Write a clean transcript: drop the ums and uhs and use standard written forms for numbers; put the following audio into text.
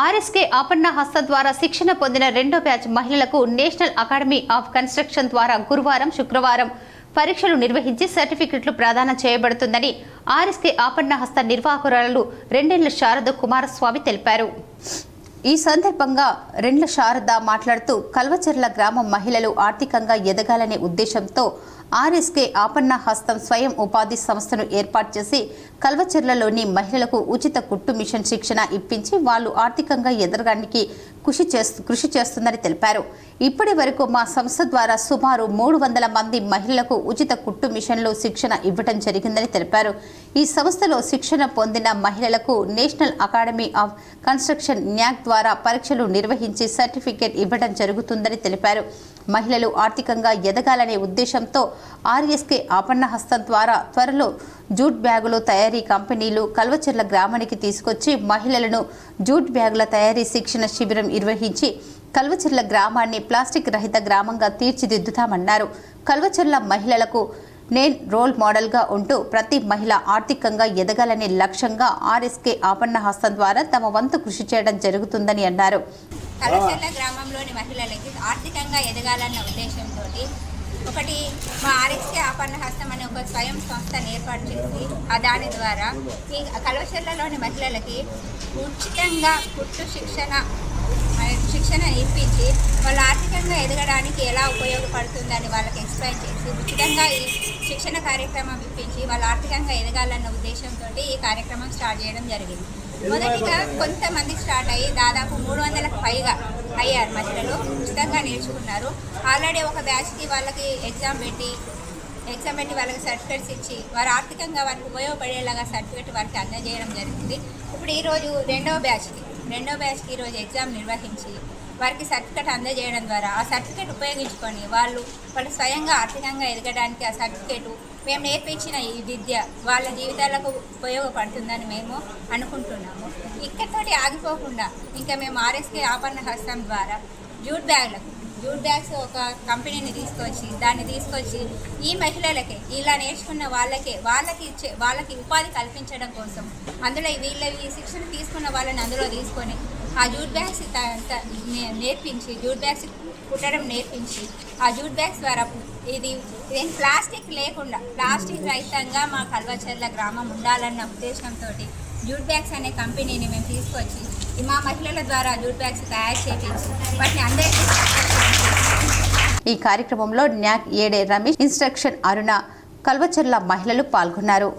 RSK ఆపన్న హస్త ద్వారా శిక్షణ పొందిన రెండో బ్యాచ్ మహిళలకు నేషనల్ అకాడమీ ఆఫ్ కన్స్ట్రక్షన్ ద్వారా గురువారం, శుక్రవారం పరీక్షలు నిర్వహించి సర్టిఫికెట్లు ప్రదానం చేయబడుతుందని ఆర్ఎస్కే ఆపన్న హస్త నిర్వాహకురాలు రెండేళ్ల శారద కుమారస్వామి తెలిపారు. ఈ సందర్భంగా రెండ్ల శారద మాట్లాడుతూ కల్వచెర్ల గ్రామం మహిళలు ఆర్థికంగా ఎదగాలనే ఉద్దేశంతో ఆర్ఎస్కే ఆపన్న హస్తం స్వయం ఉపాధి సంస్థను ఏర్పాటు చేసి కల్వచెర్లలోని మహిళలకు ఉచిత కుట్టు మిషన్ శిక్షణ ఇప్పించి వాళ్ళు ఆర్థికంగా ఎదగడానికి కృషి చేస్తుందని తెలిపారు. ఇప్పటి వరకు మా సంస్థ ద్వారా సుమారు 300 మంది మహిళలకు ఉచిత కుట్టు మిషన్లు శిక్షణ ఇవ్వడం జరిగిందని తెలిపారు. ఈ సంస్థలో శిక్షణ పొందిన మహిళలకు National Academy of Construction NAC ద్వారా పరీక్షలు నిర్వహించి సర్టిఫికేట్ ఇవ్వడం జరుగుతుందని తెలిపారు. మహిళలు ఆర్థికంగా ఎదగాలనే ఉద్దేశంతో ఆర్ఎస్కే ఆపన్న హస్తం ద్వారా త్వరలో జూట్ బ్యాగుల తయారీ కంపెనీలు కల్వచెర్ల గ్రామానికి తీసుకొచ్చి మహిళలను జూట్ బ్యాగుల తయారీ శిక్షణ శిబిరం నిర్వహించి కల్వచెర్ల గ్రామాన్ని ప్లాస్టిక్ రహిత గ్రామంగా తీర్చిదిద్దుతామన్నారు. కల్వచెర్ల మహిళలకు నేను రోల్ మోడల్గా ఉంటూ ప్రతి మహిళ ఆర్థికంగా ఎదగాలనే లక్ష్యంగా ఆర్ఎస్కే ఆపన్న హస్తం ద్వారా తమ వంతు కృషి చేయడం జరుగుతుందని అన్నారు. కల్వచెర్ల గ్రామంలోని మహిళలకి ఆర్థికంగా ఎదగాలన్న ఉద్దేశంతో ఒకటి మా ఆర్ఎస్కే ఆపన్న హస్తం అనే ఒక స్వయం సంస్థను ఏర్పాటు చేసి దాని ద్వారా ఈ కల్వచెర్లలోని మహిళలకి ఉచితంగా కుట్టు శిక్షణ ఇప్పించి వాళ్ళు ఆర్థికంగా ఎదగడానికి ఎలా ఉపయోగపడుతుందని వాళ్ళకి ఎక్స్ప్లెయిన్ చేసి ఉచితంగా ఈ శిక్షణ కార్యక్రమం ఇప్పించి వాళ్ళు ఆర్థికంగా ఎదగాలన్న ఉద్దేశంతో ఈ కార్యక్రమం స్టార్ట్ చేయడం జరిగింది. మొదటిగా కొంతమంది స్టార్ట్ అయ్యి దాదాపు 300కు పైగా అయ్యారు మహిళలు, ఉచితంగా నేర్చుకున్నారు. ఆల్రెడీ ఒక బ్యాచ్కి వాళ్ళకి ఎగ్జామ్ పెట్టి వాళ్ళకి సర్టిఫికేట్స్ ఇచ్చి వారు ఆర్థికంగా వారికి ఉపయోగపడేలాగా సర్టిఫికేట్ వారికి అందజేయడం జరిగింది. ఇప్పుడు ఈరోజు రెండో బ్యాచ్కి ఈరోజు ఎగ్జామ్ నిర్వహించి వారికి సర్టిఫికేట్ అందజేయడం ద్వారా ఆ సర్టిఫికేట్ ఉపయోగించుకొని వాళ్ళు స్వయంగా ఆర్థికంగా ఎదగడానికి ఆ సర్టిఫికేట్ మేము నేర్పించిన ఈ విద్య వాళ్ళ జీవితాలకు ఉపయోగపడుతుందని మేము అనుకుంటున్నాము. ఇక్కడితోటి ఆగిపోకుండా ఇంకా మేము ఆర్ఎస్కే ఆపన్న హస్తం ద్వారా జూట్ బ్యాగ్స్ ఒక కంపెనీని తీసుకొచ్చి ఈ మహిళలకి ఇలా నేర్చుకున్న వాళ్ళకి ఉపాధి కల్పించడం కోసం అందులో ఈ శిక్షణ తీసుకున్న వాళ్ళని అందులో తీసుకొని ఆ జూట్ బ్యాగ్స్ నేర్పించి జూట్ బ్యాగ్స్ కుట్టడం నేర్పించి ఆ జూట్ బ్యాగ్స్ ద్వారా ఇదేం ప్లాస్టిక్ లేకుండా ప్లాస్టిక్ రహితంగా మా కల్వచెర్ల గ్రామం ఉండాలన్న ఉద్దేశంతో జూట్ బ్యాగ్స్ అనే కంపెనీని మేము తీసుకొచ్చి మా మహిళల ద్వారా జూట్ బ్యాగ్స్ తయారు చేయించి వాటిని అందరికీ. ఈ కార్యక్రమంలో న్యాక్ ఏడే రమేష్, ఇన్స్ట్రక్షన్ అరుణ, కల్వచెర్ల మహిళలు పాల్గొన్నారు.